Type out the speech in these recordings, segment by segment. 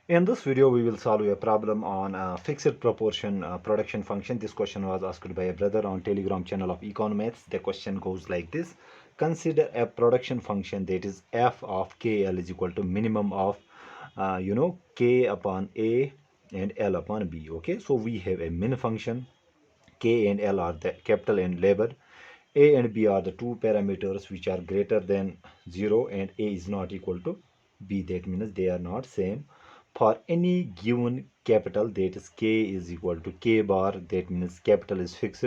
In this video, we will solve a problem on fixed proportion production function. This question was asked by a brother on Telegram channel of Economaths. The question goes like this. Consider a production function that is f of KL is equal to minimum of, K upon A and L upon B. Okay, so we have a min function. K and L are the capital and labor. A and B are the two parameters which are greater than 0 and A is not equal to B. That means they are not same. For any given capital, that is K is equal to K bar, that means capital is fixed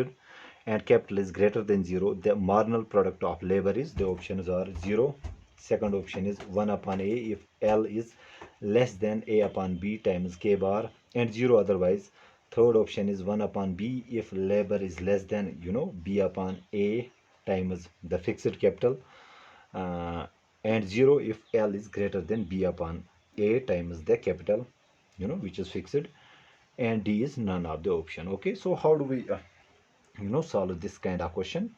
and capital is greater than 0, the marginal product of labor is, the options are 0. Second option is 1 upon A if L is less than A upon B times K bar, and 0 otherwise. Third option is 1 upon B if labor is less than, B upon A times the fixed capital, and 0 if L is greater than B upon A times the capital, which is fixed, and D is none of the option. Okay, so how do we solve this kind of question?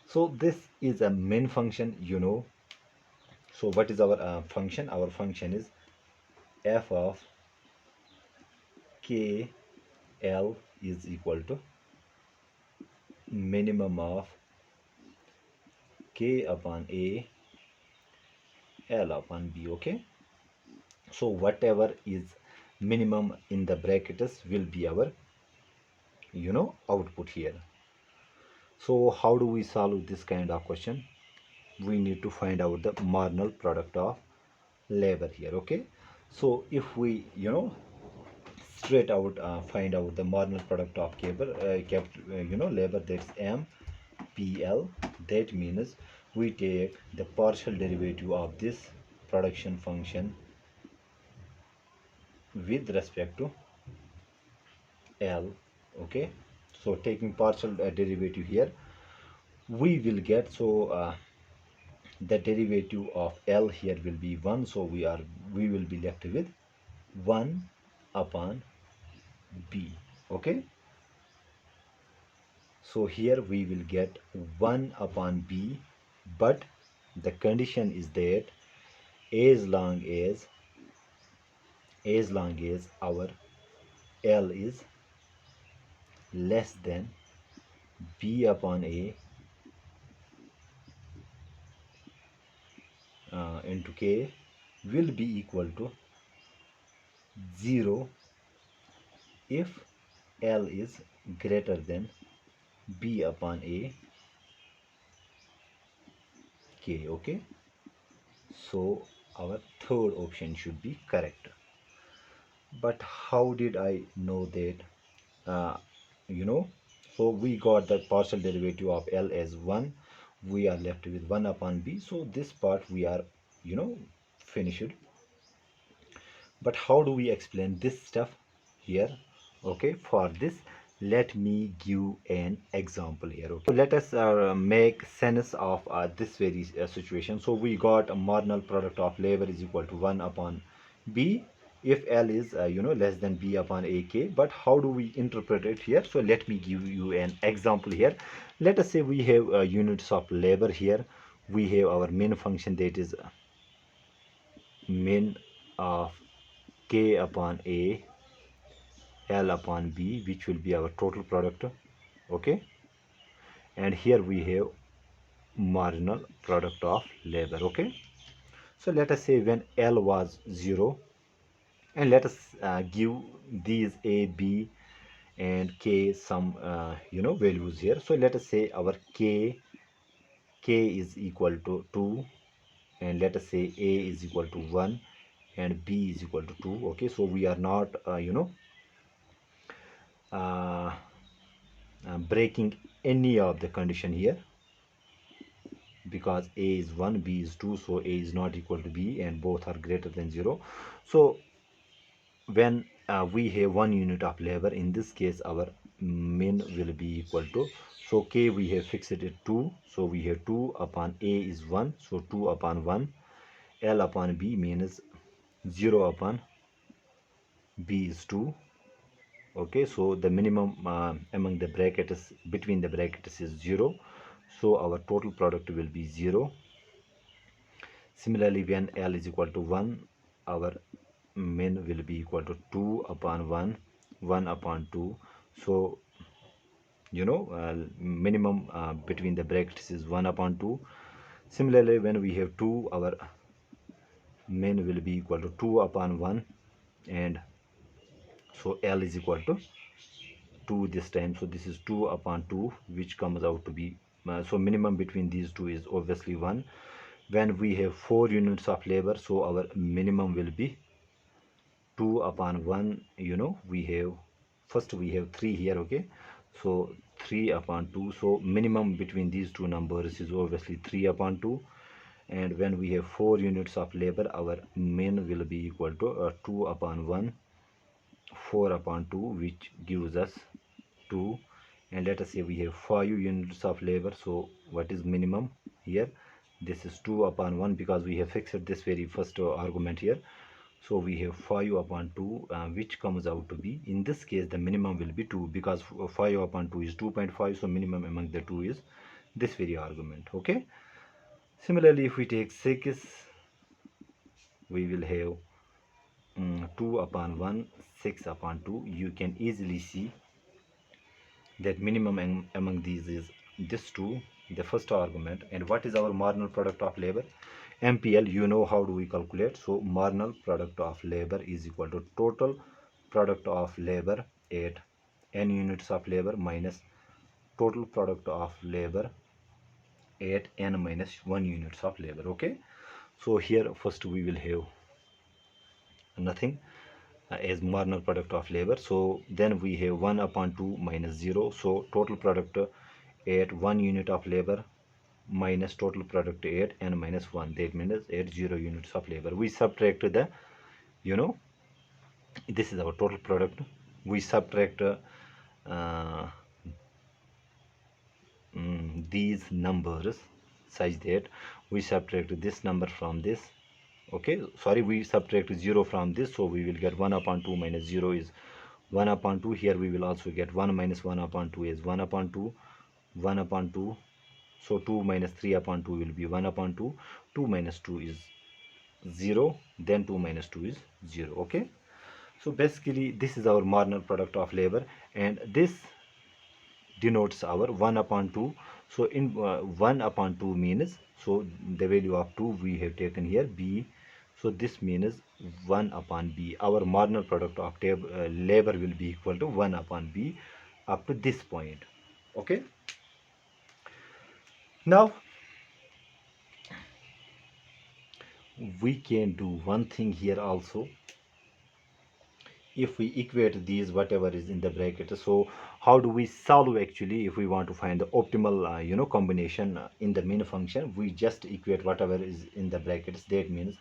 So this is a main function. So what is our function? Our function is f of K L is equal to minimum of K upon A L upon B. Okay, so whatever is minimum in the brackets will be our output here. So how do we solve this kind of question? We need to find out the marginal product of labor here. Okay, so if we straight out find out the marginal product of labor, that's M PL. That means we take the partial derivative of this production function with respect to L. Okay, so taking partial derivative here, we will get, so the derivative of L here will be 1, so we will be left with 1 upon B. Okay, so here we will get 1 upon B, but the condition is that as long as our L is less than B upon A into K will be equal to 0 if L is greater than B upon A K. Okay, so our third option should be correct. But how did I know that? uh, you know so we got the partial derivative of L as 1. We are left with 1 upon B, so this part we are finished. But how do we explain this stuff here? Okay, for this let me give an example here. Okay, so let us make sense of this very situation. So we got a marginal product of labor is equal to 1 upon B if L is less than B upon AK. But how do we interpret it here? So let me give you an example here. Let us say we have units of labor here. We have our main function, that is min of K upon A L upon B, which will be our total product. Okay, and here we have marginal product of labor. Okay, so let us say when L was 0, and let us give these A, B and K some values here. So let us say our K is equal to 2, and let us say A is equal to 1 and B is equal to 2. Okay, so we are not uh, breaking any of the condition here, because A is 1, B is 2, so A is not equal to B and both are greater than 0. So when we have 1 unit of labor, in this case our min will be equal to, so K we have fixed it 2, so we have 2 upon A is 1, so 2 upon 1. L upon B means 0 upon B is 2. Okay, so the minimum among the brackets, between the brackets, is 0, so our total product will be 0. Similarly, when L is equal to 1, our min will be equal to 2 upon 1, 1 upon 2. So minimum between the brackets is 1 upon 2. Similarly, when we have 2, our min will be equal to 2 upon 1, and so L is equal to 2 this time. So this is 2 upon 2, which comes out to be so minimum between these two is obviously 1. When we have 4 units of labor, so our minimum will be 2 upon 1. We have, first we have 3 here, okay, so 3 upon 2. So minimum between these two numbers is obviously 3 upon 2. And when we have 4 units of labor, our min will be equal to 2 upon 1, 4 upon 2, which gives us 2. And let us say we have 5 units of labor, so what is minimum here? This is 2 upon 1, because we have fixed this very first argument here. So we have 5 upon 2, which comes out to be, in this case the minimum will be 2, because 5 upon 2 is 2.5. so minimum among the two is this very argument, okay. Similarly, if we take 6, we will have 2 upon 1, 6 upon 2. You can easily see that minimum among these is this 2, the first argument. And what is our marginal product of labor? MPL, how do we calculate? So marginal product of labor is equal to total product of labor at n units of labor minus total product of labor at n minus 1 units of labor, okay. So here first we will have nothing as marginal product of labor. So then we have 1 upon 2 minus 0. So total product at 1 unit of labor minus total product at n minus 1. That means at 0 units of labor. We subtract the, this is our total product. We subtract these numbers such that we subtract this number from this, okay, sorry, we subtract 0 from this, so we will get 1 upon 2 minus 0 is 1 upon 2. Here we will also get 1 minus 1 upon 2 is 1 upon 2, 1 upon 2. So 2 minus 3 upon 2 will be 1 upon 2. 2 minus 2 is 0, then 2 minus 2 is 0, okay. So basically this is our marginal product of labor, and this denotes our 1 upon 2. So in 1 upon 2 means, so the value of 2 we have taken here b, so this means 1 upon b. Our marginal product of labor will be equal to 1 upon b up to this point, okay. Now we can do one thing here also. If we equate these, whatever is in the bracket, so how do we solve actually? If we want to find the optimal combination in the min function, we just equate whatever is in the brackets. That means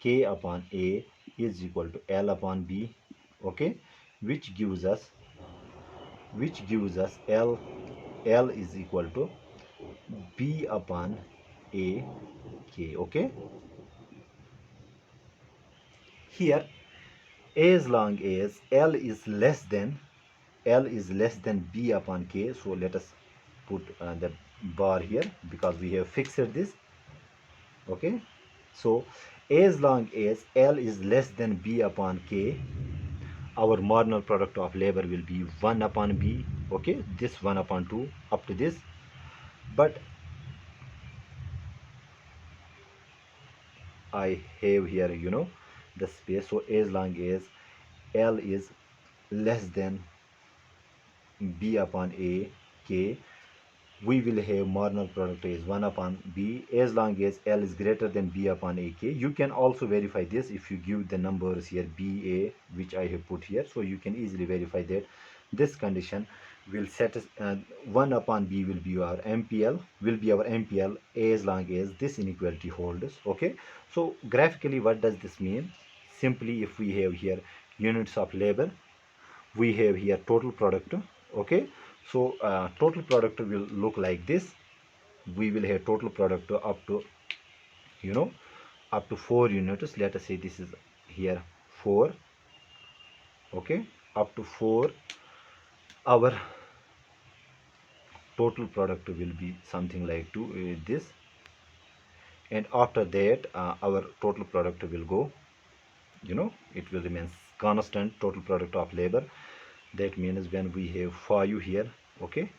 k upon a is equal to l upon b, okay, which gives us l is equal to b upon a k, okay. Here, as long as L is less than B upon K, so let us put the bar here because we have fixed this, okay. So as long as L is less than B upon K, our marginal product of labor will be 1 upon B, okay, this 1 upon 2 up to this. But I have here the space, so as long as L is less than B upon A K, we will have marginal product is 1 upon B. As long as L is greater than B upon A K, you can also verify this if you give the numbers here B A, which I have put here, so you can easily verify that this condition will satisfy 1 upon B will be our MPL as long as this inequality holds, okay. So graphically, what does this mean? Simply, if we have here units of labor, we have here total product, okay. So total product will look like this. We will have total product up to up to 4 units. Let us say this is here 4, okay, up to 4. Our total product will be something like this, and after that our total product will go it will remain constant. Total product of labor, that means when we have 5 here, okay,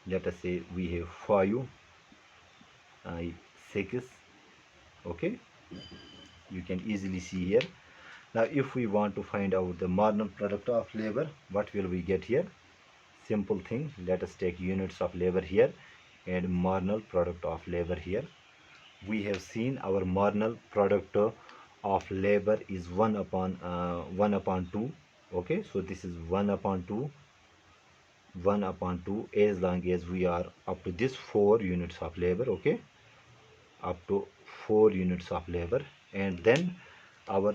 let us say we have 5 6, okay, you can easily see here. Now if we want to find out the marginal product of labor, what will we get here? Simple thing, let us take units of labor here and marginal product of labor here. We have seen our marginal product of labor is 1 upon 2, okay, so this is 1 upon 2, 1 upon 2, as long as we are up to this 4 units of labor, okay, up to 4 units of labor, and then our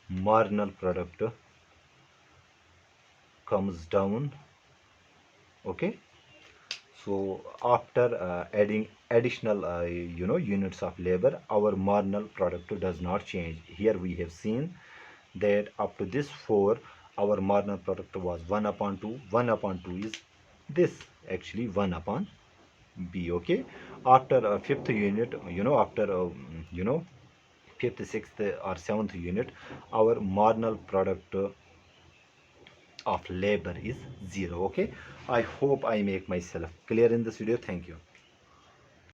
marginal product comes down, okay. So after adding additional units of labor, our marginal product does not change. Here we have seen that up to this 4, our marginal product was 1 upon 2. 1 upon 2 is this, actually 1 upon b, okay. After fifth unit, after fifth, sixth or seventh unit, our marginal product of labor is 0, okay. I hope I make myself clear in this video. Thank you.